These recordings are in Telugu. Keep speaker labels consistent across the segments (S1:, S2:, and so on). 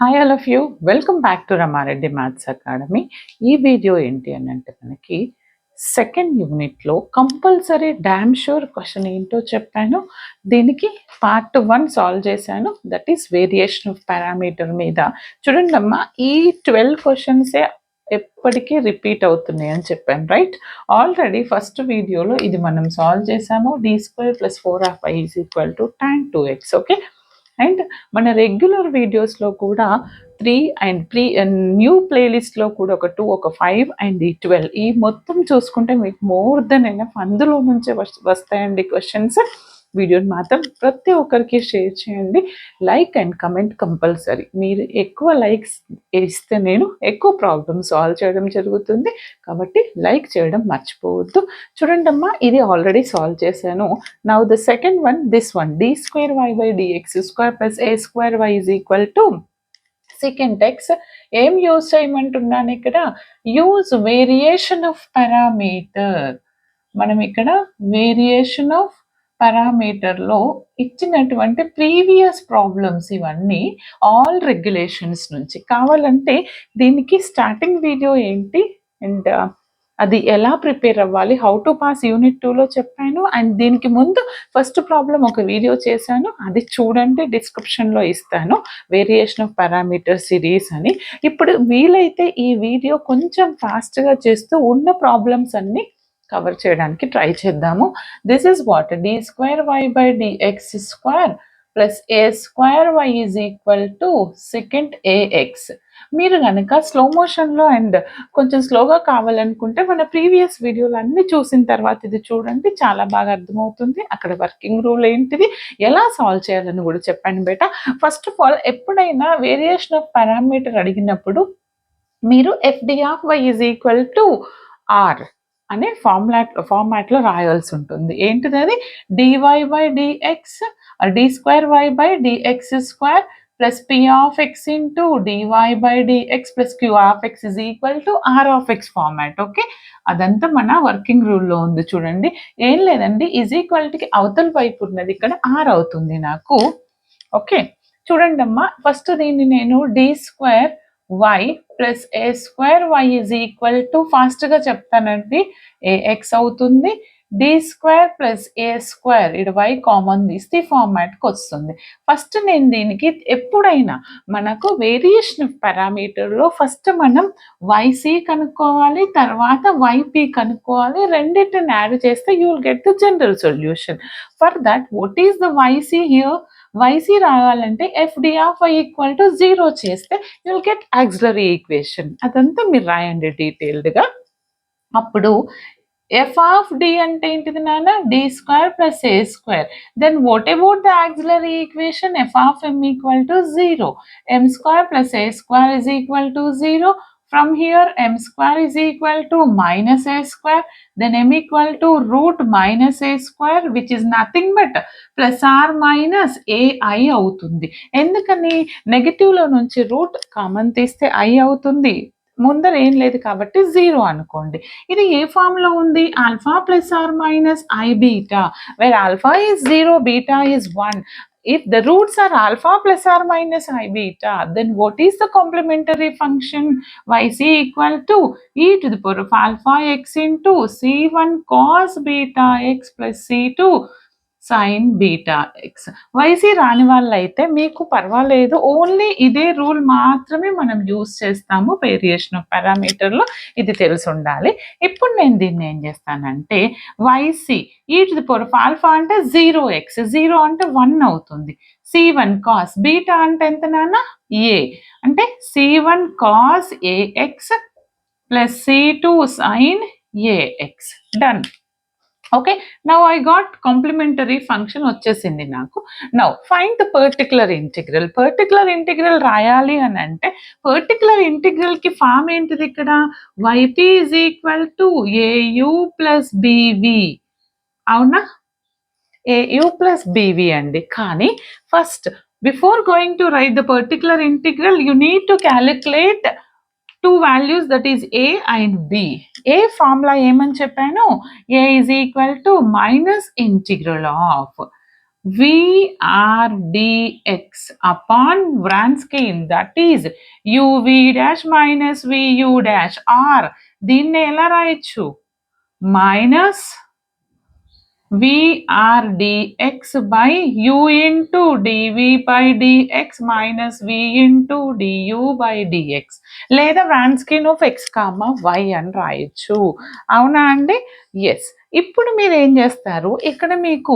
S1: Hi all of you, welcome back to Rama Reddy maths academy. ఈ వీడియో ఏంటి అని అంటే మనకి సెకండ్ యూనిట్లో కంపల్సరీ డ్యామ్ షూర్ క్వశ్చన్ ఏంటో చెప్పాను. దీనికి పార్ట్ 1 సాల్వ్ చేశాను, that is variation of parameter మీద. చూడండి అమ్మా, ఈ 12 క్వశ్చన్సే ఎప్పటికీ రిపీట్ అవుతున్నాయి అని చెప్పాను, రైట్? ఆల్రెడీ ఫస్ట్ వీడియోలో ఇది మనం సాల్వ్ చేసాము. d² + 4y = tan 2x. Okay, and మన రెగ్యులర్ వీడియోస్లో కూడా 3 అండ్ న్యూ ప్లేలిస్ట్లో కూడా ఒక 2, ఒక 5 అండ్ ఈ 12, ఈ మొత్తం చూసుకుంటే మీకు మోర్ దెన్ ఎనఫ్ అందులో నుంచే వస్తాయండి క్వశ్చన్స్. వీడియోని మాత్రం ప్రతి ఒక్కరికి షేర్ చేయండి. Like and comment compulsory. మీరు ఎక్కువ లైక్స్ ఇస్తే నేను ఎక్కువ ప్రాబ్లమ్ సాల్వ్ చేయడం జరుగుతుంది, కాబట్టి లైక్ చేయడం మర్చిపోవద్దు. చూడండి అమ్మా, ఇది ఆల్రెడీ సాల్వ్ చేశాను. Now the second one, this one, d²y/dx² + a²y = secant x. ఏం యూజ్ చేయమంటున్నాను ఇక్కడ? Use variation of parameter. మనం ఇక్కడ వేరియేషన్ ఆఫ్ పారామీటర్లో ఇచ్చినటువంటి ప్రీవియస్ ప్రాబ్లమ్స్ ఇవన్నీ ఆల్ రెగ్యులేషన్స్ నుంచి. కావాలంటే దీనికి స్టార్టింగ్ వీడియో ఏంటి అండ్ అది ఎలా ప్రిపేర్ అవ్వాలి, హౌ టు పాస్ యూనిట్ 2లో చెప్పాను. అండ్ దీనికి ముందు ఫస్ట్ ప్రాబ్లం ఒక వీడియో చేశాను, అది చూడండి, డిస్క్రిప్షన్లో ఇస్తాను, వేరియేషన్ ఆఫ్ పారామీటర్ సిరీస్ అని. ఇప్పుడు వీలైతే ఈ వీడియో కొంచెం ఫాస్ట్గా చేస్తూ ఉన్న ప్రాబ్లమ్స్ అన్నీ కవర్ చేయడానికి ట్రై చేద్దాము. This is what, d²y/dx² + a²y = secant ax. మీరు కనుక స్లో మోషన్లో అండ్ కొంచెం స్లోగా కావాలనుకుంటే మన ప్రీవియస్ వీడియోలు అన్నీ చూసిన తర్వాత ఇది చూడండి, చాలా బాగా అర్థమవుతుంది. అక్కడ వర్కింగ్ రూల్ ఏంటిది, ఎలా సాల్వ్ చేయాలని కూడా చెప్పండి బేట. ఫస్ట్ ఆఫ్ ఆల్, ఎప్పుడైనా వేరియేషన్ ఆఫ్ పారామీటర్ అడిగినప్పుడు మీరు fd(y) = r అనే ఫార్మాట్లో రాయాల్సి ఉంటుంది. ఏంటిది అది? dy/dx d²y/dx² + p(x) × dy/dx + q(x) = r(x) format. Okay, అదంతా మన వర్కింగ్ రూల్లో ఉంది. చూడండి, ఏం లేదండి, కి అవతల వైపు ఉన్నది ఇక్కడ r అవుతుంది నాకు. ఓకే, చూడండి అమ్మా, ఫస్ట్ దీన్ని నేను d²y + a²y = ఫాస్ట్గా చెప్తానండి, ax అవుతుంది. d² + a², ఇక్కడ y కామన్ తీస్తే ఫార్మాట్కి వస్తుంది. ఫస్ట్ నేను దీనికి ఎప్పుడైనా మనకు వేరియేషన్ ఆఫ్ పారామీటర్లో ఫస్ట్ మనం yc కనుక్కోవాలి, తర్వాత yp కనుక్కోవాలి. రెండింటిని యాడ్ చేస్తే you will get the general solution. For that, what is the yc here? yc రావాలంటే fd(y) = 0 చేస్తే you will get auxiliary equation. అదంతా మీరు రాయండి డీటెయిల్డ్గా. అప్పుడు f of d అంటే ఏంటిది నాన్న? d² + a². Then what about the auxiliary equation? f of m = 0, m² + a² = 0. From here, m² = -a², then m = √-a², which is nothing but +r-ai అవుతుంది. ఎందుకని? నెగిటివ్లో నుంచి రూట్ కామన్ తీస్తే i అవుతుంది, ముందర ఏం లేదు కాబట్టి 0 అనుకోండి. ఇది ఏ ఫామ్లో ఉంది? α ± i beta, where alpha is 0, beta is 1. If the roots are alpha ± i beta, then what is the complementary function? yc = e⁴ x × c1 cos beta x + c2 sin beta x. yc రాని వాళ్ళైతే మీకు పర్వాలేదు, ఓన్లీ ఇదే రూల్ మాత్రమే మనం యూజ్ చేస్తాము వేరియేషన్ ఆఫ్ పారామీటర్లో, ఇది తెలిసి ఉండాలి. ఇప్పుడు నేను దీన్ని ఏం చేస్తానంటే yc e⁴ అంటే 0x, 0 అంటే 1 అవుతుంది. c1 cos బీటా అంటే ఎంత నాన్న? a అంటే c1 cos ax + c2 sin ax. Done. Okay, now I got complementary function వచ్చేసింది నాకు. Now find the particular integral. Particular integral రాయాలి అని అంటే పర్టికులర్ ఇంటిగ్రల్కి ఫామ్ ఏంటిది ఇక్కడ? yp = au + bv. అవునా? au + bv అండి. కానీ first, before going to right the particular integral, you need to calculate two values, that is a and b. a formula ఏమని చెప్పాను? a = -integral of VRdx upon Wronskian, that is uv dash minus vu dash r. దీన్ని ఎలా రాయొచ్చు? Minus VRdx by u into dv by dx minus v into du by dx, లేదా Wronskian of x, y అని రాయొచ్చు. అవునా అండి? ఎస్. ఇప్పుడు మీరు ఏం చేస్తారు, ఇక్కడ మీకు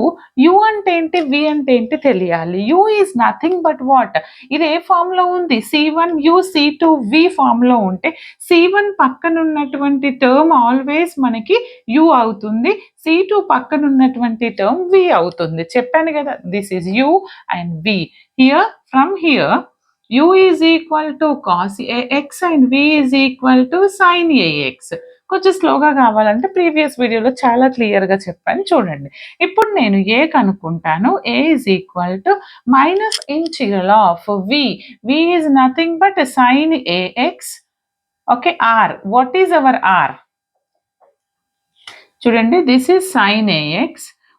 S1: u అంటే ఏంటి, v అంటే ఏంటి తెలియాలి. u is nothing but what, ఇది ఏ ఫామ్ లో ఉంది, C1u C2v ఫామ్ లో ఉంటే C1 పక్కన ఉన్నటువంటి టర్మ్ ఆల్వేస్ మనకి u అవుతుంది, C2 పక్కన ఉన్నటువంటి టర్మ్ v అవుతుంది. చెప్పాను కదా, this is u and v. Here from here u is equal to cos ax and v is equal to sine ax. కొంచెం స్లోగా కావాలంటే ప్రీవియస్ వీడియోలో చాలా క్లియర్గా చెప్పాను, చూడండి. ఇప్పుడు నేను ఏ కనుక్కుంటాను, a is equal to minus integral of v. v is nothing but sine ax. Okay, r. What is our r? చూడండి, this is sine ax.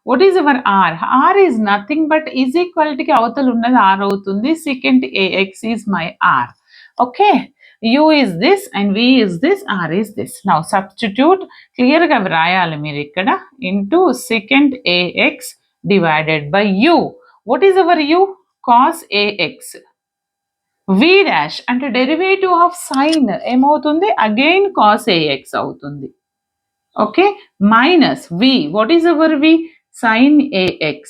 S1: What is our r? r is nothing but is ఈక్వాలిటీకి అవతలు ఉన్నది r అవుతుంది. Second ax is my r. Okay, u is this and v is this, r is this. Now substitute, క్లియర్గా వ్రాయాలి మీరు ఇక్కడ, into secant ax divided by u. What is our u? Cos ax. v dash అంటే డెరివేటివ్ ఆఫ్ సైన్ ఏమవుతుంది, అగైన్ cos ax అవుతుంది. Okay, minus v. What is our v? Sine ax.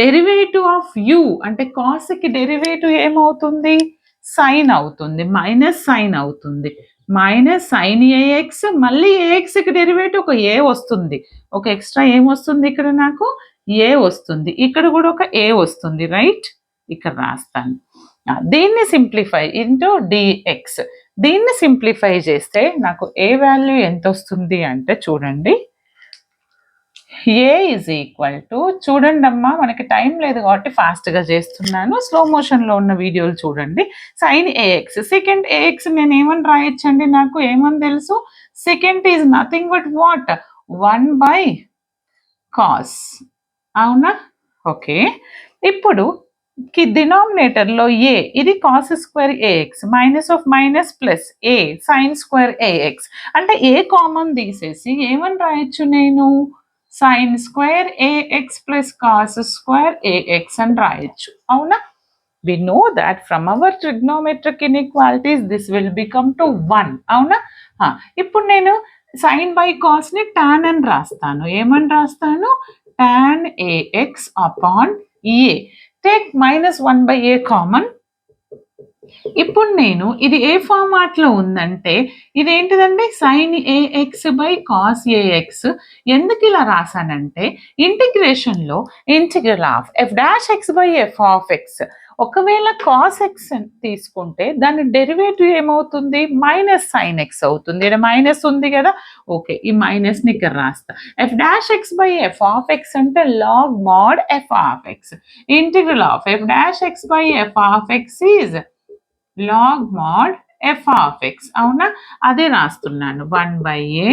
S1: Derivative of u అంటే cos కి డెరివేటివ్ ఏమవుతుంది, సైన్ అవుతుంది, మైనస్ సైన్ అవుతుంది. మైనస్ సైన్ ax, మళ్ళీ ax కి డెరివేటివ్ ఒక a వస్తుంది, ఒక ఎక్స్ట్రా ఏమొస్తుంది ఇక్కడ నాకు, a వస్తుంది. ఇక్కడ కూడా ఒక a వస్తుంది, రైట్? ఇక్కడ రాస్తాను. దీన్ని సింప్లిఫై ఇంటూ dx. దీన్ని సింప్లిఫై చేస్తే నాకు ఏ వాల్యూ ఎంత వస్తుంది అంటే, చూడండి, a ఈజ్ ఈక్వల్ టు, చూడండి అమ్మా, మనకి టైం లేదు కాబట్టి ఫాస్ట్గా చేస్తున్నాను, స్లో మోషన్లో ఉన్న వీడియోలు చూడండి. సైన్ ax, సెకండ్ ax నేను ఏమని రాయొచ్చండి, నాకు ఏమని తెలుసు, second is nothing but what, 1/cos. అవునా? ఓకే, ఇప్పుడు డినామినేటర్లో a, ఇది cos square ax, minus of minus plus a sine square ax, అంటే a కామన్ తీసేసి ఏమని రాయొచ్చు నేను, sine square ax plus cos square ax అని రాయొచ్చు. అవునా? we know that from our trigonometric inequalities this will become to 1. అవునా? ఇప్పుడు నేను సైన్ బై కాస్ ని టాన్ అని రాస్తాను. ఏమని రాస్తాను, tan ax upon a. Take minus 1/a common. ఇప్పుడు నేను ఇది ఏ ఫార్మాట్ లో ఉందంటే, ఇదేంటిదండి, sine ax by cos ax. ఎందుకు ఇలా రాసానంటే, ఇంటిగ్రేషన్ లో integral of f dash x by f of x, ఒకవేళ కాస్ ఎక్స్ తీసుకుంటే దాని డెరివేటివ్ ఏమవుతుంది, మైనస్ సైన్ ఎక్స్ అవుతుంది. ఇక్కడ మైనస్ ఉంది కదా, ఓకే, ఈ మైనస్ ని ఇక్కడ రాస్తా. F dash x by f of x అంటే log mod f of x. Integral of f dash x by f of x is log mod f of x. అవునా? అదే రాస్తున్నాను, 1/a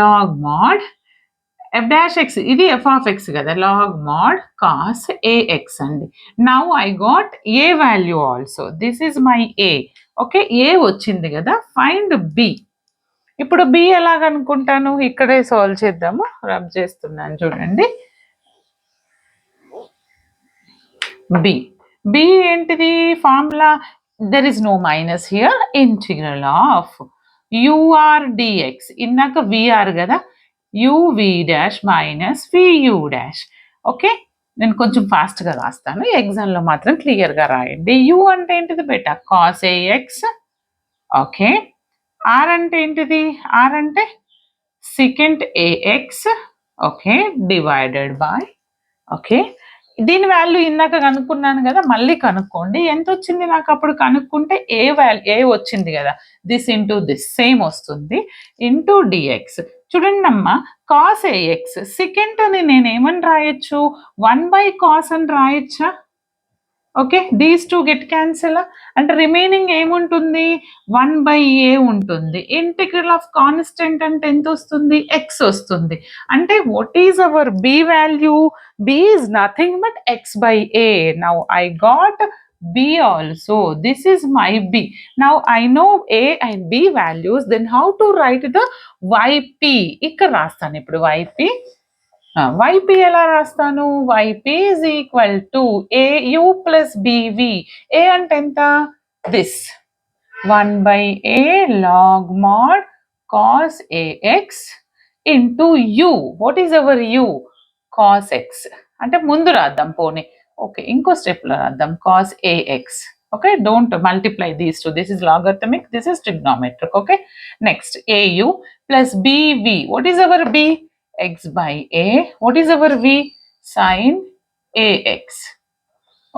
S1: log mod f dash x, ఇది f of x కదా, log mod cos ax అండి. Now I got a value also, this is my a. Okay, a వచ్చింది కదా, ఫైండ్ b. ఇప్పుడు b ఎలా కనుక్కుంటాను, ఇక్కడే సాల్వ్ చేద్దాము, రబ్ చేస్తున్నాను చూడండి. b ఏంటిది formula, there is no minus here, integral of ur dx, ఇందాక vr కదా, uv dash minus vu dash. Okay, నేను కొంచెం ఫాస్ట్గా రాస్తాను, ఎగ్జామ్లో మాత్రం క్లియర్గా రాయండి. u అంటే ఏంటిది బెట, కాస్ ax. ఓకే, r అంటే ఏంటిది, r అంటే second ax. Okay, divided by, okay, దీని వాల్యూ ఇందాక కనుక్కున్నాను కదా, మళ్ళీ కనుక్కోండి ఎంత వచ్చింది నాకు. అప్పుడు కనుక్కుంటే ఏ వచ్చింది కదా, దిస్ ఇంటూ దిస్ సేమ్ వస్తుంది, ఇంటూ డిఎక్స్. చూడండి అమ్మ, కాస్ ఏఎక్స్ సెకండ్ అని నేను ఏమని రాయొచ్చు, 1/cos అని రాయొచ్చా, okay, these two get cancel. అంటే రిమైనింగ్ ఏముంటుంది, 1/a ఉంటుంది. ఇంటిగ్రల్ ఆఫ్ కాన్స్టెంట్ అంటే ఎంత వస్తుంది, x వస్తుంది. అంటే what is hour b value, b is nothing but x/a. Now I got b also, this is my b. Now I know a and b values, then how to write the yp? ఇక్కడ రాస్తాను ఇప్పుడు yp. yp ఎలా రాస్తాను, yp is equal to au plus bv. a అంటే ఎంత, this 1/a log mod cos ax into u. what is our u, cos x. అంటే ముందు రాద్దాం పోనీ, ఓకే ఇంకో స్టెప్లో రాద్దాం cos ax. okay, don't multiply these two, this is logarithmic, this is trigonometric. okay, next au plus bv. what is our b, x/a. what is our v, sin ax.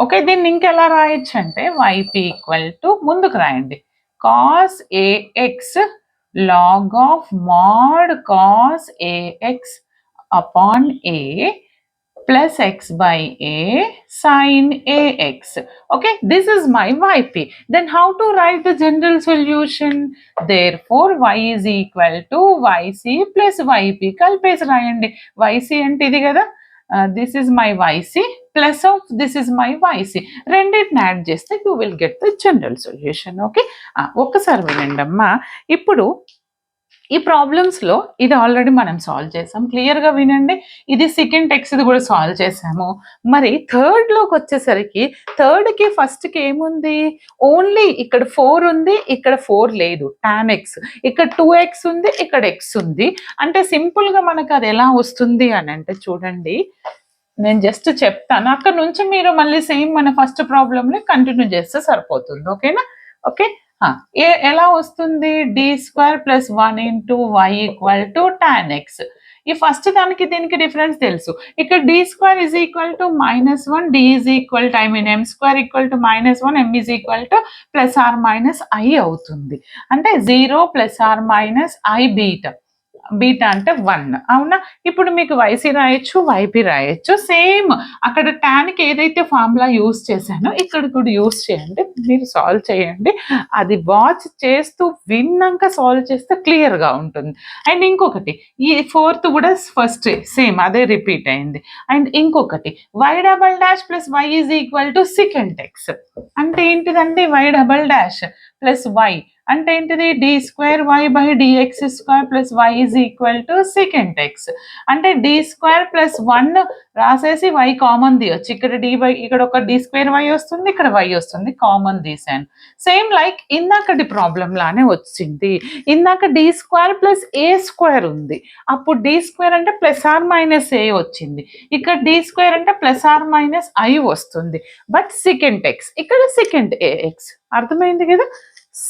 S1: Okay, దీన్ని ఇంకెలా రాయొచ్చు అంటే yp ఈక్వల్ టు, ముందుకు రాయండి, cos ax log of mod cos ax upon a plus x/a sin ax. okay, this is my yp. then how to write the general solution, therefore y is equal to yc plus yp. కలిపేసి రాయండి, yc అంటే ఇది కదా, this is my yc plus of this is my yc, రెండింటిని యాడ్ చేస్తే you will get the general solution. Okay, ఒక్కసారి వినండి అమ్మా. ఇప్పుడు ఈ ప్రాబ్లమ్స్లో ఇది ఆల్రెడీ మనం సాల్వ్ చేసాం, క్లియర్గా వినండి. ఇది సెకండ్ టెక్స్, ఇది కూడా సాల్వ్ చేసాము. మరి థర్డ్లోకి వచ్చేసరికి, థర్డ్కి ఫస్ట్కి ఏముంది, ఓన్లీ ఇక్కడ 4 ఉంది, ఇక్కడ 4 లేదు, tan x. ఇక్కడ 2x ఉంది, ఇక్కడ x ఉంది. అంటే సింపుల్గా మనకు అది ఎలా వస్తుంది అని అంటే చూడండి, నేను జస్ట్ చెప్తాను, అక్కడ నుంచి మీరు మళ్ళీ సేమ్ మన ఫస్ట్ ప్రాబ్లమ్ని కంటిన్యూ చేస్తే సరిపోతుంది. ఓకేనా, ఓకే. ఎలా వస్తుంది, d² + 1 × y = tan x. ఈ ఫస్ట్ దానికి దీనికి డిఫరెన్స్ తెలుసు. ఇక్కడ d² = -1, d m² = -1, m ± i అవుతుంది. అంటే 0 ± i బీటా, బీటా అంటే 1. అవునా, ఇప్పుడు మీకు yc రాయొచ్చు, yp రాయొచ్చు. సేమ్ అక్కడ టాన్కి ఏదైతే ఫార్ములా యూస్ చేశానో ఇక్కడ కూడా యూస్ చేయండి, మీరు సాల్వ్ చేయండి. అది వాచ్ చేస్తూ విన్నాక సాల్వ్ చేస్తే క్లియర్గా ఉంటుంది. అండ్ ఇంకొకటి, ఈ 4th కూడా ఫస్ట్ సేమ్ అదే రిపీట్ అయింది. అండ్ ఇంకొకటి y" + y = secant x. అంటే ఏంటిదండి, y" + y అంటే ఏంటిది, d²y/dx² + y = secant x. అంటే d² + 1 రాసేసి y కామన్ తీయొచ్చు. ఇక్కడ ఇక్కడ ఒక d²y వస్తుంది, ఇక్కడ y వస్తుంది, కామన్ తీసాను. సేమ్ లైక్ ఇందాకటి ప్రాబ్లం లానే వచ్చింది. ఇందాక d² + a² ఉంది, అప్పుడు d² అంటే ± a వచ్చింది. ఇక్కడ d² అంటే ± i వస్తుంది. బట్ secant x, ఇక్కడ secant ax. అర్థమైంది కదా,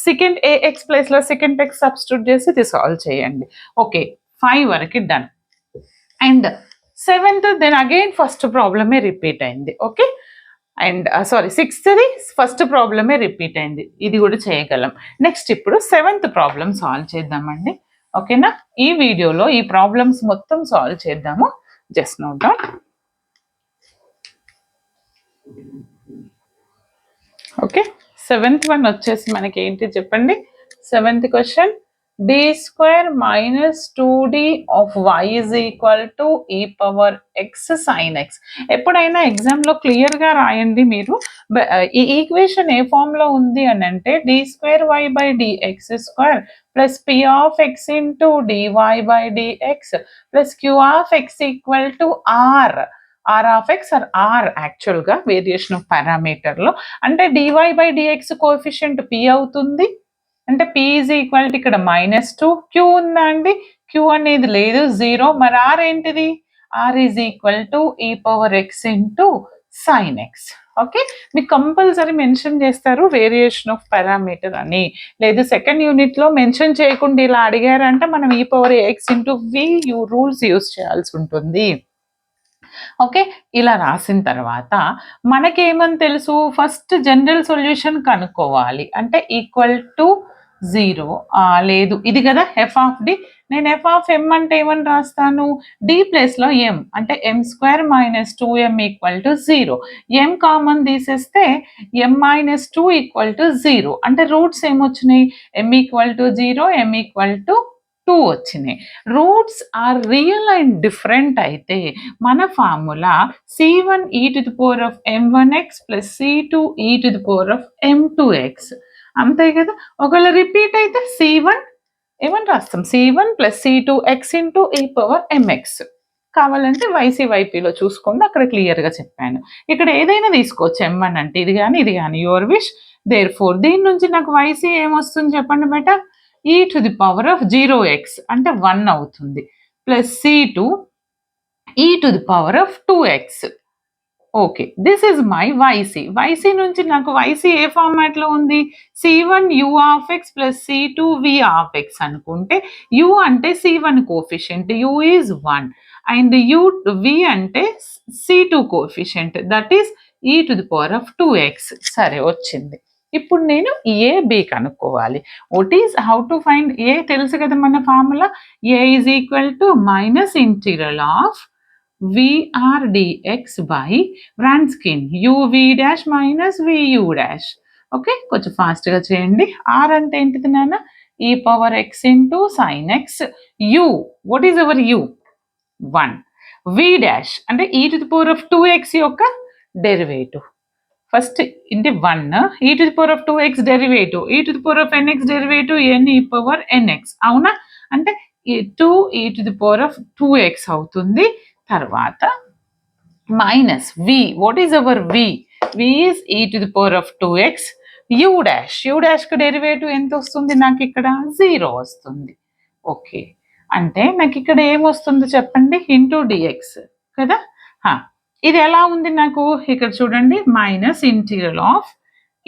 S1: secant ax ప్లేస్లో secant x సబ్స్టిట్యూట్ చేసి ఇది సాల్వ్ చేయండి. ఓకే, 5 వరకు done. And 7th then again first ప్రాబ్లమే రిపీట్ అయింది. Okay, and sorry 6th first ప్రాబ్లమే రిపీట్ అయింది, ఇది కూడా చేయగలం. నెక్స్ట్ ఇప్పుడు 7th ప్రాబ్లం సాల్వ్ చేద్దామండి. ఓకేనా, ఈ వీడియోలో ఈ ప్రాబ్లమ్స్ మొత్తం సాల్వ్ చేద్దాము. Just note down. Okay, 7th one వచ్చేసి మనకి ఏంటి చెప్పండి. 7th question, d² - 2d of y = e⁻x sin x. ఎప్పుడైనా ఎగ్జామ్లో క్లియర్గా రాయండి మీరు. ఈ ఈక్వేషన్ ఏ ఫామ్లో ఉంది అని అంటే d²y/dx² + p of x × dy/dx + q of x = r. r of x or r యాక్చువల్గా వేరియేషన్ ఆఫ్ పారామీటర్లో, అంటే dy/dx కోఎఫిషియంట్ p అవుతుంది. అంటే p = ఇక్కడ -2, q ఉందా అండి, q అనేది లేదు, 0. మరి r ఏంటిది, r = e⁻x × sin x. Okay, మీకు కంపల్సరీ మెన్షన్ చేస్తారు వేరియేషన్ ఆఫ్ పారామీటర్ అని. లేదు సెకండ్ యూనిట్లో మెన్షన్ చేయకుండా ఇలా అడిగారంటే మనం e⁻x × v రూల్స్ యూస్ చేయాల్సి ఉంటుంది. ఓకే, ఇలా రాసిన తర్వాత మనకేమని తెలుసు, ఫస్ట్ జనరల్ సొల్యూషన్ కనుక్కోవాలి. అంటే ఈక్వల్ టు 0 లేదు ఇది కదా ఎఫ్ ఆఫ్ డి. నేను ఎఫ్ ఆఫ్ ఎం అంటే ఏమని రాస్తాను, డి ప్లేస్లో ఎం అంటే M square minus 2m equal to 0. M common తీసేస్తే ఎం మైనస్ 2 ఈక్వల్ టు 0 అంటే రూట్స్ ఏమొచ్చినాయి, M equal to 0, M equal to 2 వచ్చినాయి. Roots are real and different అయితే మన formula c1 e to the power of m1x plus c2 e to the power of m2x అంతే కదా. ఒకవేళ రిపీట్ అయితే c1 ఏమని రాస్తాం, c1 plus c2 x into e power mx. కావాలంటే వైసీ వైపీలో చూసుకోండి, అక్కడ క్లియర్గా చెప్పాను. ఇక్కడ ఏదైనా తీసుకోవచ్చు, m1 అంటే ఇది కానీ ఇది కానీ, యువర్ విష్. దేర్ ఫోర్ దీని నుంచి నాకు వైసీ ఏమొస్తుంది చెప్పండి better, e to the power of 0x అంటే 1 అవుతుంది, plus c2 e to the power of 2x. Okay, this is my YC. YC నుంచి నాకు వైసీ ఏ ఫార్మాట్లో ఉంది, c1 u of X plus c2 v of X అనుకుంటే u అంటే c1 coefficient, u is 1, and v అంటే c2 coefficient, that is e to the power of 2x. సరే వచ్చింది. ఇప్పుడు నేను ఏ బి కనుక్కోవాలి. What is how to find A తెలుసు కదా మన formula, A is equal to minus integral of vr dx by Wronskian uv dash minus vu dash. Okay, కొంచెం ఫాస్ట్గా చేయండి. r అంటే ఏంటిది నాన్న, e power x into sine X, u what is our u 1, v dash అంటే e to the power of 2x యొక్క derivative. First into 1 e to the power of 2x derivative, e to the power of nx derivative n e power nx, అవునా. అంటే 2 e to the power of 2x అవుతుంది. తర్వాత minus v, what is our v, v is e to the power of 2x, u డాష్కి డెరివేటివ్ ఎంత వస్తుంది నాకు ఇక్కడ 0 వస్తుంది. ఓకే, అంటే నాకు ఇక్కడ ఏమొస్తుందో చెప్పండి, ఇంటూ డిఎక్స్ కదా. ఇది ఎలా ఉంది నాకు ఇక్కడ చూడండి, minus integral of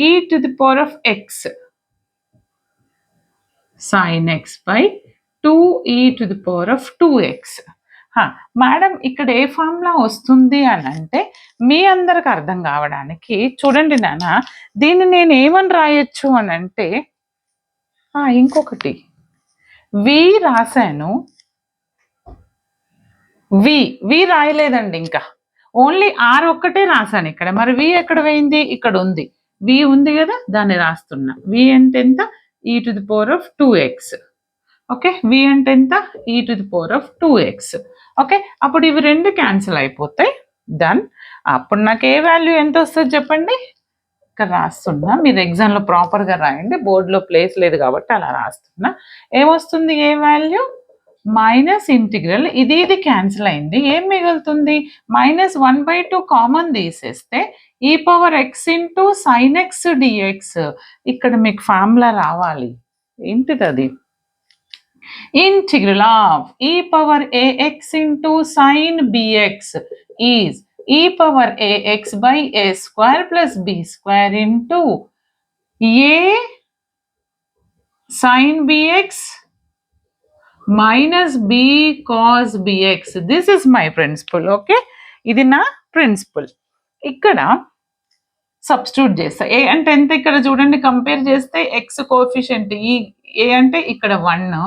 S1: e to the power of x sin x by 2e to the power of 2x. Madam ఇక్కడ ఏ ఫార్ములా వస్తుంది అని అంటే మీ అందరికి అర్థం కావడానికి చూడండి నాన్న, దీన్ని నేను ఏమని రాయొచ్చు అని అంటే ఇంకొకటి వి రాశాను, వి రాయలేదండి ఇంకా, ఓన్లీ ఆర్ ఒక్కటే రాశాను ఇక్కడ. మరి వి ఎక్కడ పోయింది, ఇక్కడ ఉంది, వి ఉంది కదా దాన్ని రాస్తున్నా. వి అంటే ఎంత, E to the power of 2x. Okay, V అంటే ఎంత, E to the power of 2x. Okay, అప్పుడు ఇవి రెండు క్యాన్సిల్ అయిపోతాయి. డన్. అప్పుడు నాకు ఏ వాల్యూ ఎంత వస్తుంది చెప్పండి, ఇక్కడ రాస్తున్నా, మీరు ఎగ్జామ్లో ప్రాపర్గా రాయండి, బోర్డులో ప్లేస్ లేదు కాబట్టి అలా రాస్తున్నా. ఏమొస్తుంది ఏ వాల్యూ, మైనస్ ఇంటిగ్రల్, ఇది క్యాన్సిల్ అయింది, ఏం మిగులుతుంది, -1/2 కామన్ తీసేస్తే ఈ power x into sine x d x. ఇక్కడ మీకు ఫార్ములా రావాలి, ఏంటిది అది, integral of e power ax into sin bx is e power ax by a square plus b square into a sin bx minus b cos bx. This is my principle. Okay, ఇది నా ప్రిన్సిపల్. ఇక్కడ సబ్స్టిట్యూట్ చేస్తా, ఏ అంటే ఎంత ఇక్కడ చూడండి, కంపేర్ చేస్తే ఎక్స్ కోఎఫిషియంట్ ఈ ఏ అంటే ఇక్కడ 1,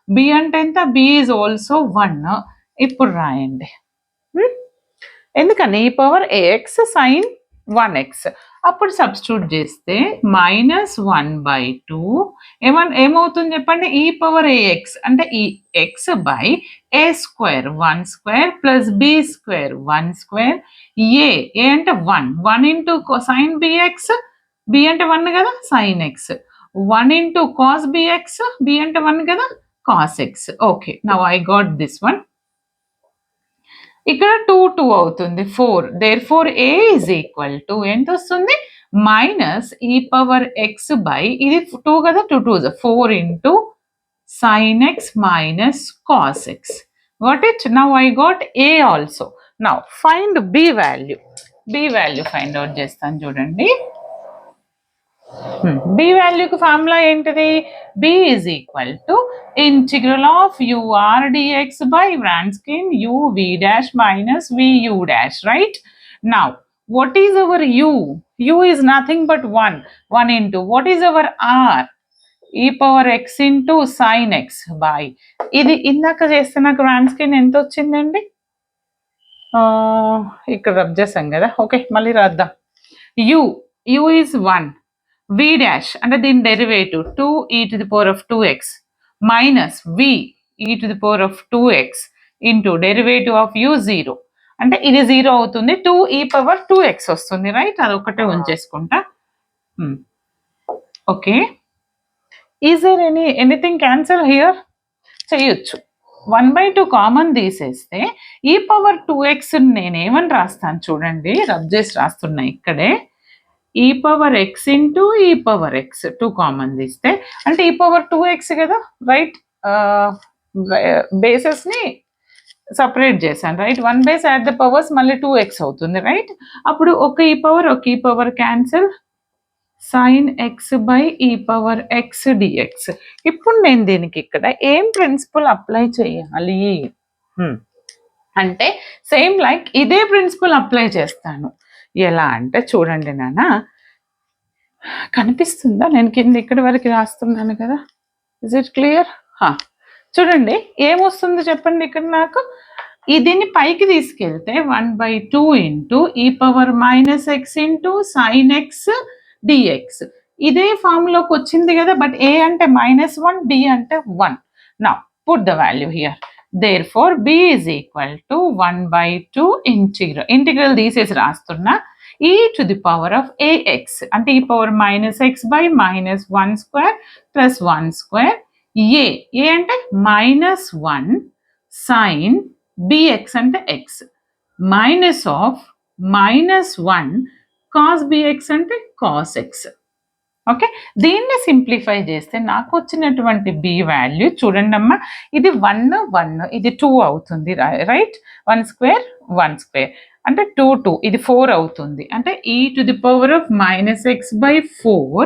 S1: బి అంటే ఎంత, బి ఈజ్ ఆల్సో 1. ఇప్పుడు రాయండి, ఎందుకని ఈ పవర్ ఏఎక్స్ సైన్ 1x, అప్పుడు సబ్స్టిట్యూట్ చేస్తే -1/2 ఏమవుతుంది చెప్పండి, ఈ పవర్ ఏఎక్స్ అంటే E X by A square 1 square plus B square 1 square, A అంటే 1 ఇంటూ సైన్ బిఎక్స్, బి అంటే 1 కదా sine X, 1 into cos BX, B అంటే 1 కదా cos x. Okay, now I got this one. ఇక్కడ 2 అవుతుంది 4, therefore A is equal to ఎంత వస్తుంది, మైనస్ ఈ పవర్ ఎక్స్ బై ఇది 2 కదా, 2 2 4 into sine X minus cos x. Got it. Now I got a also. Now find b value. B value find out చేస్తాను చూడండి. బి వాల్యూకి ఫార్ములా ఏంటిది, b is equal to integral of u r d x by Wronskian uv dash minus vu dash, right? Now what is our u? U is nothing but 1 into what is our r? ఈ power x into sine X by ఇది ఇందాక చేస్తే నాకు ర్యాన్ స్క్రీన్ ఎంత వచ్చిందండి? ఇక్కడ రబ్ చేసాం కదా. ఓకే, మళ్ళీ రాద్దాం. యు ఈజ్ 1, వి డాష్ అంటే దీని derivative 2e⁻² minus v e⁻² into derivative of u 0 అంటే ఇది 0 అవుతుంది, 2e⁻² వస్తుంది, రైట్? అది ఒకటే ఉంచేసుకుంటా. Okay, is there anything cancel here? చేయొచ్చు. 1/2 కామన్ తీసేస్తే e⁻²x నేనేమని రాస్తాను చూడండి, రబ్ చేసి రాస్తున్నా ఇక్కడే. e⁻x ఇంటూ e⁻x 2 కామన్ తీస్తే అంటే e⁻²x కదా, రైట్? బేసెస్ని సపరేట్ చేశాను, right? 1 base add the powers మళ్ళీ 2x అవుతుంది, రైట్? అప్పుడు ఒక ఈ power cancel, sin x by e⁻x dx. ఇప్పుడు నేను దీనికి ఇక్కడ ఏం ప్రిన్సిపల్ అప్లై చేయాలి అంటే సేమ్ లైక్ ఇదే ప్రిన్సిపల్ అప్లై చేస్తాను. ఎలా అంటే చూడండి నాన్న, కనిపిస్తుందా? నేను కింద ఇక్కడి వరకు రాస్తున్నాను కదా, ఇజ్ ఇట్ క్లియర్? చూడండి ఏమొస్తుందో చెప్పండి ఇక్కడ నాకు. దీన్ని పైకి తీసుకెళ్తే 1/2 into e⁻x into sin x dx ఇదే ఫార్ములోకి వచ్చింది కదా, బట్ a అంటే -1, b అంటే 1. Now put the value here. therefore b is equal to 1/2 integral తీసేసి రాస్తున్నా e⁻ ax అంటే e⁻x బై -1² ప్లస్ 1² a అంటే -1 sin bx అంటే x minus of -1 cos bx అంటే cos x. ఓకే, దీన్ని సింప్లిఫై చేస్తే నాకు వచ్చినటువంటి b వాల్యూ చూడండి అమ్మా, ఇది 1 1 ఇది 2 అవుతుంది, రైట్? 1² 1² అంటే 2 2 ఇది 4 అవుతుంది, అంటే e⁻⁻x/4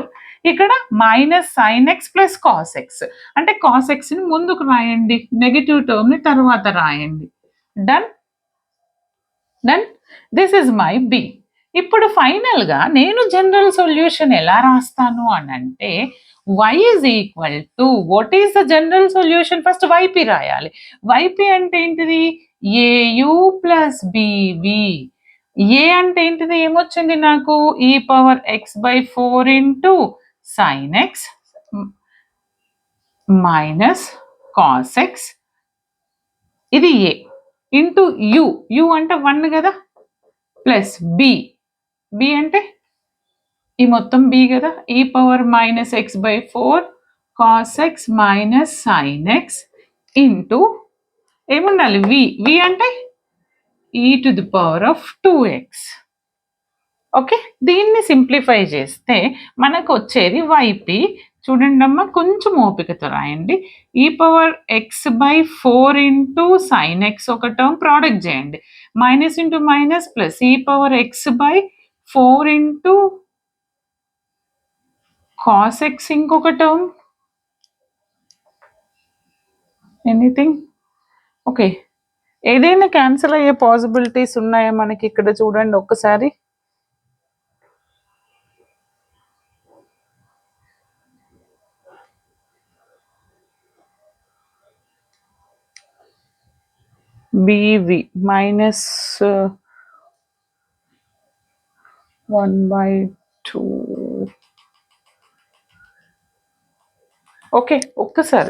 S1: ఇక్కడ minus sin x plus cos x అంటే cos x ని ముందుకు రాయండి, నెగిటివ్ టర్మ్ ని తర్వాత రాయండి. Done done, this is my b. ఇప్పుడు ఫైనల్గా నేను జనరల్ సొల్యూషన్ ఎలా రాస్తాను అని అంటే y is equal to what is the general solution? First yp రాయాలి. yp అంటే ఏంటిది? au plus bv. a అంటే ఏంటిది? ఏమొచ్చింది నాకు? e⁻x/4 into sin x minus cos x ఇది a ఇంటూ u అంటే 1 కదా, ప్లస్ b అంటే ఈ మొత్తం b కదా, e⁻x/4 cos x minus sin x into ఏముండాలి? v అంటే e⁻²x. ఓకే, దీన్ని సింప్లిఫై చేస్తే మనకు వచ్చేది yp. చూడండి అమ్మ, కొంచెం ఓపికతో రాయండి. e⁻x/4 ఇంటూ sin x ఒక టర్మ్ ప్రోడక్ట్ చేయండి, minus into minus plus e⁻x/4 into cos x ఇంకొక టర్మ్, ఎనీథింగ్? ఓకే, ఏదైనా క్యాన్సిల్ అయ్యే పాసిబిలిటీస్ ఉన్నాయా మనకి ఇక్కడ? చూడండి ఒక్కసారి. bv minus 1/2. ఓకే, ఒక్కసారి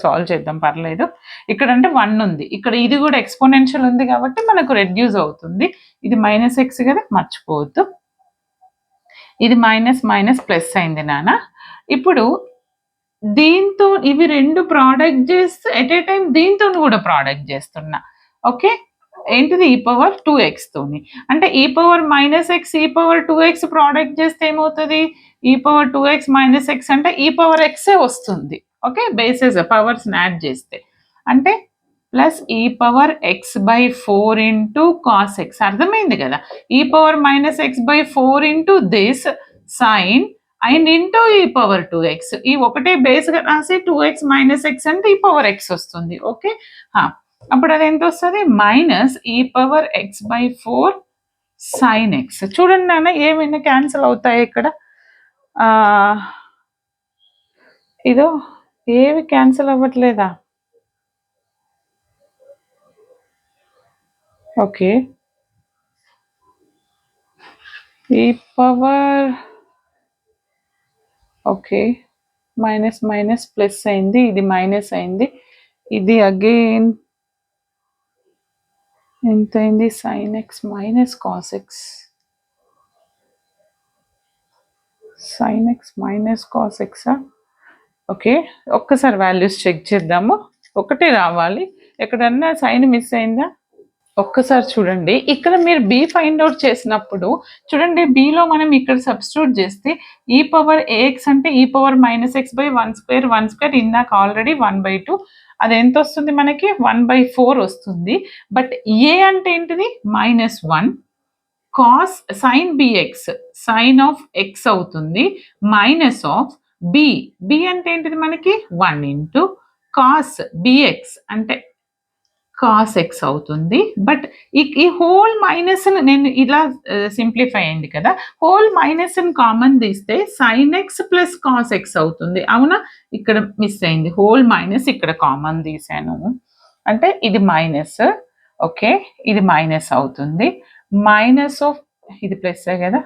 S1: సాల్వ్ చేద్దాం, పర్లేదు. ఇక్కడ అంటే 1 ఉంది, ఇక్కడ ఇది కూడా ఎక్స్పోనెన్షియల్ ఉంది కాబట్టి మనకు రెడ్యూస్ అవుతుంది. ఇది -x కదా, మర్చిపోవద్దు. ఇది మైనస్ ప్లస్ అయింది నాన్న. ఇప్పుడు దీంతో ఇవి రెండు ప్రోడక్ట్ చేస్తే ఎట్ ఏ టైం దీంతో కూడా ప్రోడక్ట్ చేస్తున్నా. ఓకే, ఏంటిది? e⁻2x తోని, అంటే e⁻−x e⁻2x ప్రోడక్ట్ చేస్తే ఏమవుతుంది? e⁻2x - x అంటే e⁻x వస్తుంది. ఓకే, బేసెస్ పవర్స్ యాడ్ చేస్తే అంటే plus e⁻x/4 into cos x. అర్థమైంది కదా, e⁻−x/4 into this sine and into e⁻2x. ఈ ఒకటే బేస్గా రాసి 2x - x అంటే e⁻x వస్తుంది. ఓకే, అప్పుడు అది ఎంత వస్తుంది? Minus e⁻x/4 sin x. చూడండి నాన్న, ఏమైనా క్యాన్సిల్ అవుతాయి ఇక్కడ? ఇదో ఏవి క్యాన్సిల్ అవ్వట్లేదా? ఓకే, ఈ power okay minus minus plus అయింది, ఇది మైనస్ అయింది, ఇది అగైన్ ఎంత అయింది? Sine X minus cos X, sine X minus cos ఎక్సా? ఓకే, ఒక్కసారి వాల్యూస్ చెక్ చేద్దాము. ఒకటే రావాలి, ఎక్కడన్నా సైన్ మిస్ అయిందా? ఒక్కసారి చూడండి, ఇక్కడ మీరు బి ఫైండ్ అవుట్ చేసినప్పుడు చూడండి, బిలో మనం ఇక్కడ సబ్స్టిట్యూట్ చేస్తే ఈ పవర్ ఏఎక్స్ అంటే ఈ power minus X by one square ఇందాక ఆల్రెడీ 1/2, అది ఎంత వస్తుంది మనకి? 1/4 వస్తుంది. బట్ ఏ అంటే ఏంటిది? -1 cos sine b x, sine of x అవుతుంది, మైనస్ ఆఫ్ బి, బి అంటే ఏంటిది మనకి? 1 ఇంటూ కాస్ బిఎక్స్ అంటే కాస్ ఎక్స్ అవుతుంది. బట్ ఈ హోల్ మైనస్ నేను ఇలా సింప్లిఫై అయింది కదా, హోల్ మైనస్ కామన్ తీస్తే sine x plus cos x అవుతుంది. అవునా? ఇక్కడ మిస్ అయింది, హోల్ మైనస్ ఇక్కడ కామన్ తీసాను అంటే ఇది మైనస్. ఓకే, ఇది మైనస్ అవుతుంది, మైనస్ ఆఫ్ ఇది ప్లస్ కదా,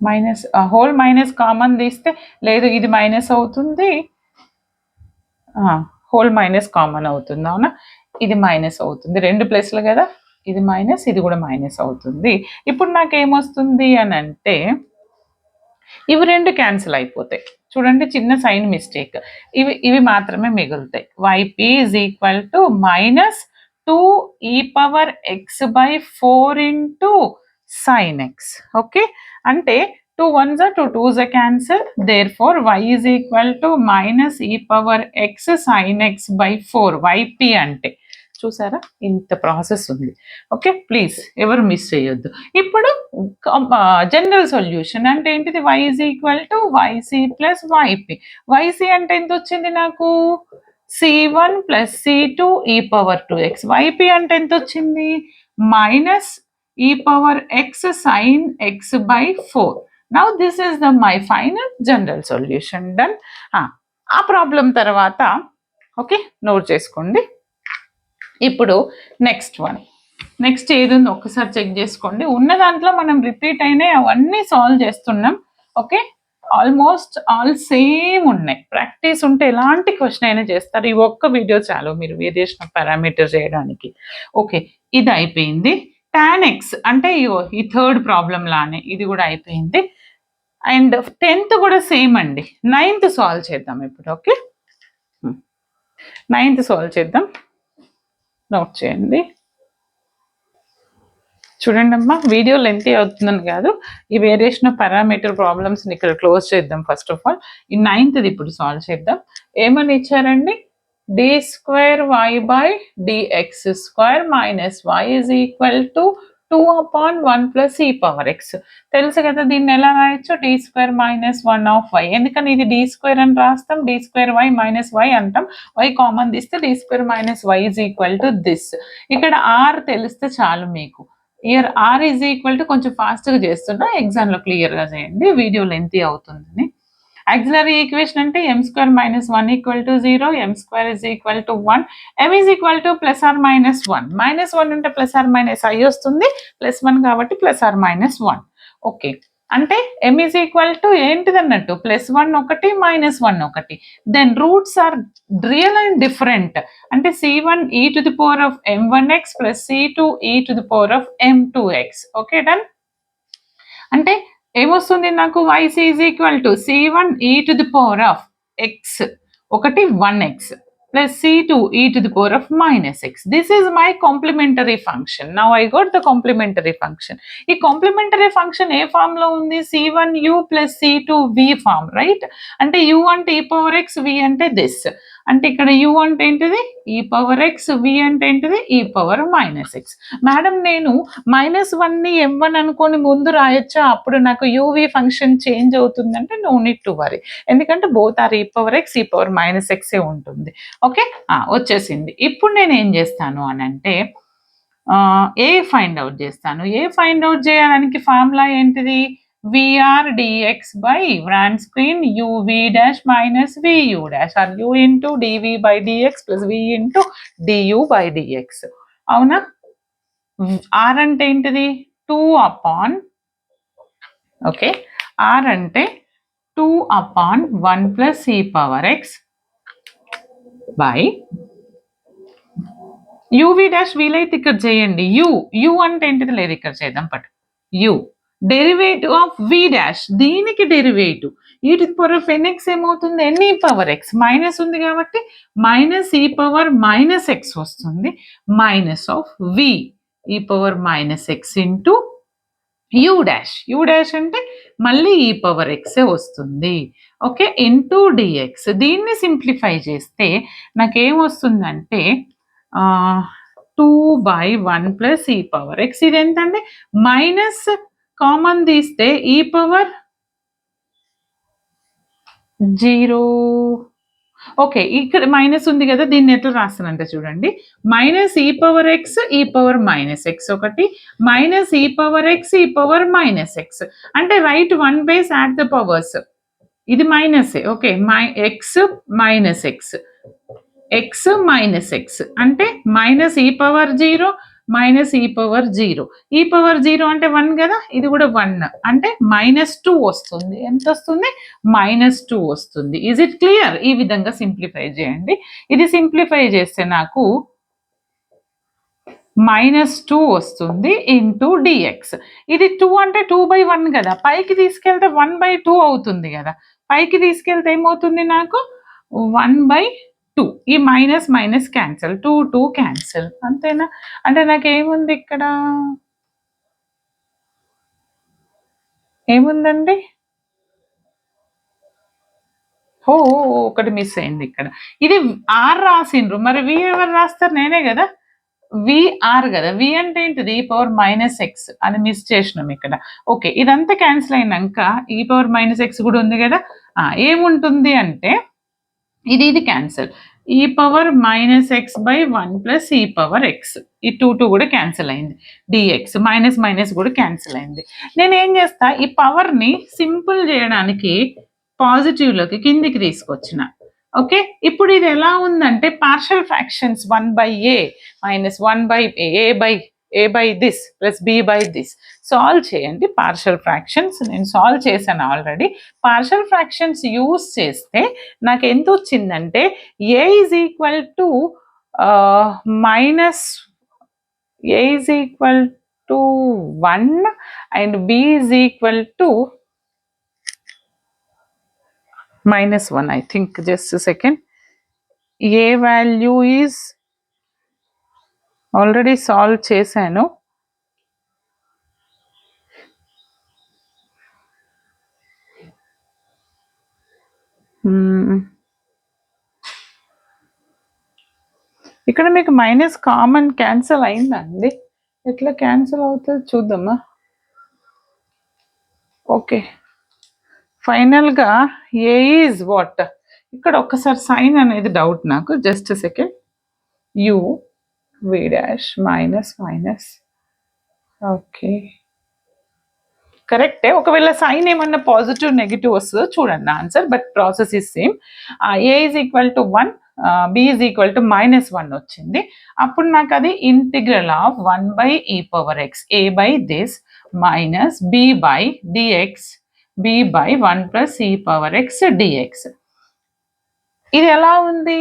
S1: మైనస్ హోల్ మైనస్ కామన్ తీస్తే లేదు, ఇది మైనస్ అవుతుంది, హోల్ మైనస్ కామన్ అవుతుంది. అవునా? ఇది మైనస్ అవుతుంది, రెండు ప్లస్లు కదా, ఇది మైనస్, ఇది కూడా మైనస్ అవుతుంది. ఇప్పుడు నాకేమొస్తుంది అని అంటే ఇవి రెండు క్యాన్సిల్ అయిపోతాయి. చూడండి, చిన్న సైన్ మిస్టేక్, ఇవి మాత్రమే మిగులుతాయి. YP is equal to minus 2e⁴ into sine X. Okay, అంటే 2 1s are 2 2s are cancel, therefore y is equal to minus e⁴x sin x by 4, yp అంటే చూసారా, ఇంత ప్రాసెస్ ఉంది. ఓకే, ప్లీజ్ ఎవరు మిస్ చేయొద్దు. ఇప్పుడు జనరల్ సొల్యూషన్ అంటే ఏంటిది? y is equal to yc plus yp. yc అంటే ఎంత వచ్చింది నాకు? c1 plus c2 e⁴2x. yp అంటే ఎంత వచ్చింది? Minus e⁴x sin x by 4. Now this is my final general solution. Done. ఆ ప్రాబ్లం తర్వాత ఓకే నోట్ చేసుకోండి. ఇప్పుడు నెక్స్ట్ ఏది ఉందో ఒక్కసారి చెక్ చేసుకోండి. ఉన్న దాంట్లో మనం రిపీట్ అయినాయి అవన్నీ సాల్వ్ చేస్తున్నాం. ఓకే, ఆల్మోస్ట్ ఆల్ సేమ్ ఉన్నాయి. ప్రాక్టీస్ ఉంటే ఎలాంటి క్వశ్చన్ అయినా చేస్తారు. ఈ ఒక్క వీడియో చాలు మీరు వేరియేషన్ ఆఫ్ పారామీటర్ చేయడానికి. ఓకే, ఇది అయిపోయింది. tan x అంటే ఈ థర్డ్ ప్రాబ్లం లానే ఇది కూడా అయిపోయింది. అండ్ 10th కూడా సేమ్ అండి. 9th సాల్వ్ చేద్దాం ఇప్పుడు. ఓకే, 9th సాల్వ్ చేద్దాం. నోట్ చేయండి. చూడండి అమ్మా, వీడియో లెంతీ అవుతుందని కాదు, ఈ వేరియేషన్ ఆఫ్ పారామీటర్ ప్రాబ్లమ్స్ని ఇక్కడ క్లోజ్ చేద్దాం. ఫస్ట్ ఆఫ్ ఆల్ ఈ 9th ఇప్పుడు సాల్వ్ చేద్దాం. ఏమని ఇచ్చారండి? d²y/dx² minus y is equal to 2/1 plus e⁴x. తెలుసు కదా, దీన్ని ఎలా రాయొచ్చు? d² minus 1/y. ఎందుకని ఇది d² అని రాస్తాం, d²y మైనస్ y అంటాం, y కామన్ తీస్తే d² minus y is equal to this. ఇక్కడ r తెలిస్తే చాలు మీకు. Here r is equal to, కొంచెం ఫాస్ట్గా చేస్తున్నా, ఎగ్జామ్లో క్లియర్గా చేయండి, వీడియో లెంతీ అవుతుందని. ఆక్సిలరీ ఈక్వేషన్ అంటే m² minus 1 equal to 0, m² is equal to 1, m is equal to plus or minus 1. -1 అంటే ప్లస్ ఆర్ మైనస్ i వస్తుంది, +1 కాబట్టి ప్లస్ ఆర్ మైనస్ 1. ఓకే, అంటే m ఈజ్ ఈక్వల్ టు ఏంటిది అన్నట్టు? +1 ఒకటి, -1 ఒకటి. Then roots are real and different. అంటే c1 e⁴m1x plus c2 e⁴m2x. Okay, done. అంటే ఏమొస్తుంది నాకు? yc is equal to c1 e⁴x ఒకటి 1x plus c2 e⁻⁻x. This is my complementary function. Now I got the complementary function. ఈ కాంప్లిమెంటరీ ఫంక్షన్ ఏ ఫామ్ లో ఉంది? c1u plus c2v form, right? అంటే u అంటే e⁴x, v అంటే దిస్. అంటే ఇక్కడ u అంటే ఏంటిది? e⁴x, v అంటే ఏంటిది? e⁻⁻x. మేడం, నేను -1ని m1 అనుకొని ముందు రాయొచ్చా? అప్పుడు నాకు uv ఫంక్షన్ చేంజ్ అవుతుందంటే నో నీడ్ టు వరీ, ఎందుకంటే బోత్ ఆర్ e⁻x, e⁻⁻x ఉంటుంది. ఓకే, వచ్చేసింది. ఇప్పుడు నేను ఏం చేస్తాను అని అంటే ఏ ఫైండ్ అవుట్ చేస్తాను. ఏ ఫైండ్ అవుట్ చేయడానికి ఫార్ములా ఏంటిది? VR dx by Wronskian uv dash minus vu dash or u into dv by dx plus v into du by dx. అవునా? r అంటే ఏంటిది 2 అపాన్ ఓకే r అంటే 2 upon 1 plus e power x by uv dash వీలైతే ఇక్కడ చేయండి u అంటే ఏంటిది లేదు ఇక్కడ చేద్దాం పట్టు u derivative of v dash దీనికి derivative e to the power of nx ఏమవుతుంది n e power x minus ఉంది కాబట్టి minus e power minus x వస్తుంది minus of v e power minus x into u dash అంటే మళ్ళీ e పవర్ x వస్తుంది ఓకే ఇంటూ dx దీన్ని సింప్లిఫై చేస్తే నాకేమొస్తుందంటే 2/1 ప్లస్ e పవర్ x ఇది ఎంతండి మైనస్ కామన్ తీస్తే e పవర్ 0 ఓకే ఇక్కడ మైనస్ ఉంది కదా దీన్ని ఎట్లా రాస్తానంటే చూడండి minus e power x e power minus x ఒకటి minus e power x e power minus x అంటే right 1 base add the powers ఇది minus okay x minus x minus x అంటే minus e power 0 minus e power 0 e power 0 అంటే 1 కదా ఇది కూడా 1 అంటే -2 వస్తుంది ఎంత వస్తుంది -2 వస్తుంది ఈజ్ ఇట్ క్లియర్ ఈ విధంగా సింప్లిఫై చేయండి ఇది సింప్లిఫై చేస్తే నాకు -2 వస్తుంది ఇంటూ డిఎక్స్ ఇది 2 అంటే 2/1 కదా పైకి తీసుకెళ్తే 1/2 అవుతుంది కదా పైకి తీసుకెళ్తే ఏమవుతుంది నాకు 1/2 ఈ మైనస్ మైనస్ క్యాన్సిల్ 2 క్యాన్సిల్ అంతేనా అంటే నాకు ఏముంది ఇక్కడ ఏముందండి ఓ ఒకటి మిస్ అయింది ఇక్కడ ఇది ఆర్ రాసిండ్రు మరి వి ఎవరు రాస్తారు నేనే కదా విఆర్ కదా వి అంటే ఏంటిది ఈ పవర్ మైనస్ ఎక్స్ అని మిస్ చేసినాం ఇక్కడ ఓకే ఇదంతా క్యాన్సిల్ అయినాక ఈ పవర్ మైనస్ ఎక్స్ కూడా ఉంది కదా ఏముంటుంది అంటే ఇది క్యాన్సిల్ ఈ power minus X by 1 plus ఈ పవర్ ఎక్స్ ఈ 2 కూడా క్యాన్సిల్ అయింది డిఎక్స్ మైనస్ మైనస్ కూడా క్యాన్సిల్ అయింది నేను ఏం చేస్తా ఈ పవర్ని సింపుల్ చేయడానికి పాజిటివ్లోకి కిందికి తీసుకొచ్చిన ఓకే ఇప్పుడు ఇది ఎలా ఉందంటే partial fractions 1/a minus 1/a by this plus b by this solve చేయండి పార్షియల్ ఫ్రాక్షన్స్ నేను సాల్వ్ చేశాను ఆల్రెడీ పార్షియల్ ఫ్రాక్షన్స్ యూజ్ చేస్తే నాకు ఎంత వచ్చిందంటే a is equal to a is equal to 1 and b is equal to -1 I think just a second a value is already solve చేశాను ఇక్కడ మీకు మైనస్ కామన్ క్యాన్సిల్ అయిందండి ఎట్లా క్యాన్సిల్ అవుతుంది చూద్దామా ఓకే ఫైనల్గా ఏ ఈజ్ వాట్ ఇక్కడ ఒక్కసారి సైన్ అనేది డౌట్ నాకు just second u v dash minus okay కరెక్టే ఒకవేళ సైన్ ఏమన్నా పాజిటివ్ నెగిటివ్ వస్తుందో చూడండి answer but process is same a is equal to 1 b is equal to -1 వచ్చింది అప్పుడు నాకు అది integral of 1/e power x a by this minus b by d x b by 1 plus e power x d x ఇది ఎలా ఉంది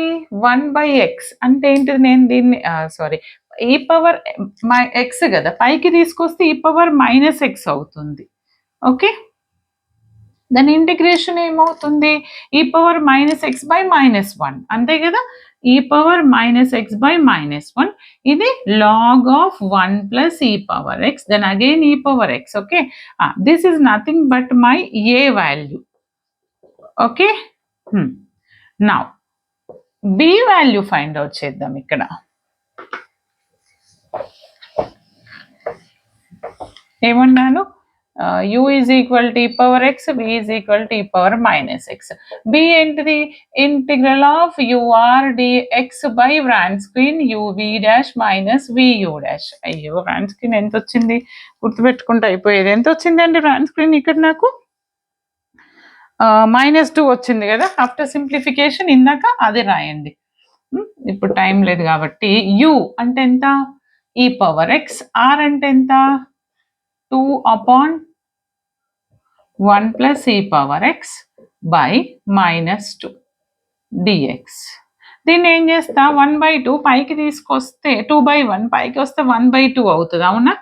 S1: 1/x అంటే ఏంటిది నేను దీన్ని సారీ e పవర్ ఎక్స్ కదా పైకి తీసుకొస్తే e పవర్ -x అవుతుంది ఓకే దాని ఇంటిగ్రేషన్ ఏమవుతుంది e పవర్ -x బై -1 అంతే కదా e పవర్ -x బై -1 ఇది log of 1 plus e power x then again e power x okay this is nothing but my a value okay now b value find out చేద్దాం ఇక్కడ ఏమన్నాను u is equal to e power x, v is equal to e power minus x. b ఏంటిది integral of ur dx by Wronskian uv dash minus vu dash. అయ్యో వ్రాన్ స్క్రీన్ ఎంత వచ్చింది గుర్తుపెట్టుకుంటే అయిపోయేది. ఎంత వచ్చిందండి వ్రాన్ స్క్రీన్ ఇక్కడ నాకు -2 వచ్చింది కదా. ఆఫ్టర్ సింప్లిఫికేషన్ ఇందాక అది రాయండి. ఇప్పుడు టైం లేదు కాబట్టి u అంటే ఎంత e పవర్ x, r అంటే ఎంత 2/1 plus e power x by -2 dx. దీన్ని ఏం చేస్తా 1/2 పైకి తీసుకొస్తే 2/1 పైకి వస్తే 1/2 అవుతుంది అవునా.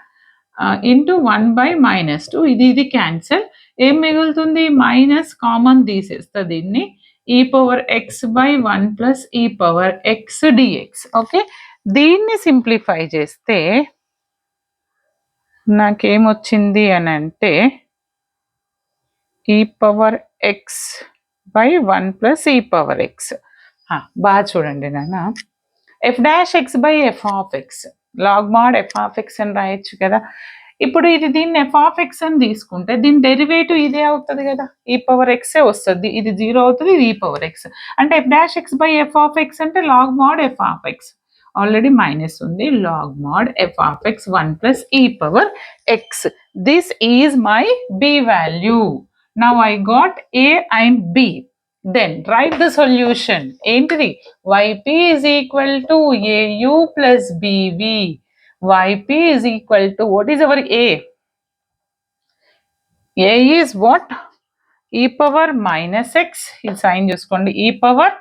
S1: ఇంటూ 1/-2 ఇది క్యాన్సల్. ఏం మిగులుతుంది మైనస్ కామన్ తీసేస్తా దీన్ని e power x by 1 plus e power x dx. Okay దీన్ని సింప్లిఫై చేస్తే నాకేమొచ్చింది అని అంటే e power x by 1 plus e power x. బాగా చూడండి నాన్న, f dash x by f of x log mod f of x అని రాయొచ్చు కదా. ఇప్పుడు ఇది దీన్ని f ఆఫ్ x అని తీసుకుంటే దీని డెరివేటివ్ ఇదే అవుతుంది కదా, e పవర్ x వస్తుంది. ఇది 0 అవుతుంది, ఇది e పవర్ x. అంటే f dash x by f of x అంటే log mod f of x. Already minus ఉంది, log mod f of x 1 plus e power x. This is my b value. Now I got a and b. Then write the solution. ఏంటిది yp is equal to au plus bv. yp is equal to, what is our a? a is what? e power minus x. ఇది సైన్ చూసుకోండి, e పవర్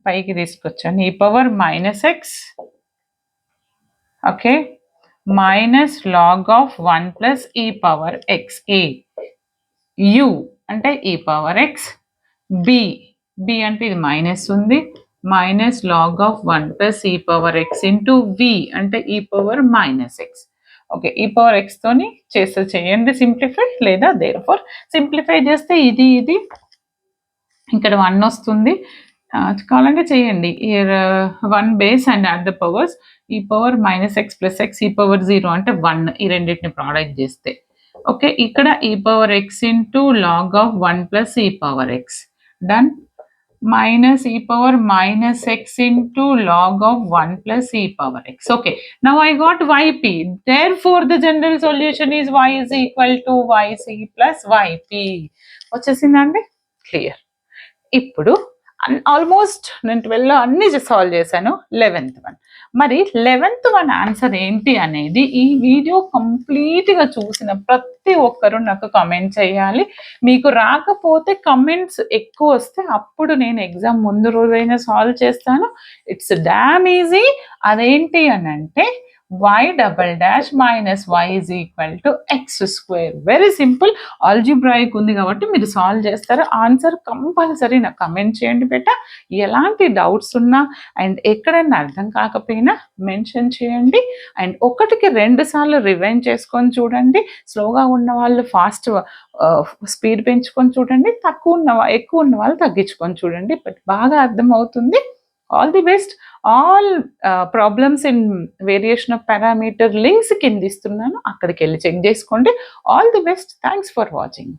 S1: పైకి తీసుకొచ్చాను, e power minus x, okay, minus log of 1 plus e power x. a u అంటే e పవర్ x, b అంటే ఇది మైనస్ ఉంది, minus log of 1 plus e power x into v అంటే e power minus x. Okay ఈ పవర్ x తోని చేయండి సింప్లిఫై, లేదా దేర్ఫోర్ సింప్లిఫై చేస్తే ఇది ఇక్కడ 1 వస్తుంది. కావాలంటే చేయండి 1 base and add the powers. ఈ power minus x plus x E power 0 అంటే 1, ఈ రెండింటిని ప్రోడక్ట్ చేస్తే ఓకే ఇక్కడ e power x into log of 1 plus e power x done, minus e power minus x into log of 1 plus e power x. Okay, now I got yp. Therefore, the general solution is y is equal to yc plus yp. వచ్చేసిందండి క్లియర్. ఇప్పుడు ఆల్మోస్ట్ నేను 12లో అన్ని సాల్వ్ చేశాను. 11th వన్, మరి 11th వన్ ఆన్సర్ ఏంటి అనేది ఈ వీడియో కంప్లీట్గా చూసిన ప్రతి ఒక్కరు నాకు కమెంట్ చేయాలి. మీకు రాకపోతే కమెంట్స్ ఎక్కువ వస్తే అప్పుడు నేను ఎగ్జామ్ ముందు రోజైనా సాల్వ్ చేస్తాను. It's dam easy. అదేంటి అని అంటే y double dash minus y is equal to X square. Very simple, algebraic ఉంది కాబట్టి మీరు సాల్వ్ చేస్తారు. ఆన్సర్ కంపల్సరీ నాకు కమెంట్ చేయండి బేట. ఎలాంటి డౌట్స్ ఉన్నా అండ్ ఎక్కడైనా అర్థం కాకపోయినా మెన్షన్ చేయండి. అండ్ 1కి 2 సార్లు రివైండ్ చేసుకొని చూడండి. స్లోగా ఉన్న వాళ్ళు ఫాస్ట్ స్పీడ్ పెంచుకొని చూడండి, ఎక్కువ ఉన్న వాళ్ళు తగ్గించుకొని చూడండి. బట్ బాగా అర్థమవుతుంది. All the best. All problems in variation of parameter links కింద ఇస్తున్నాను, అక్కడికి వెళ్ళి చెక్ చేసుకోండి. All the best. Thanks for watching.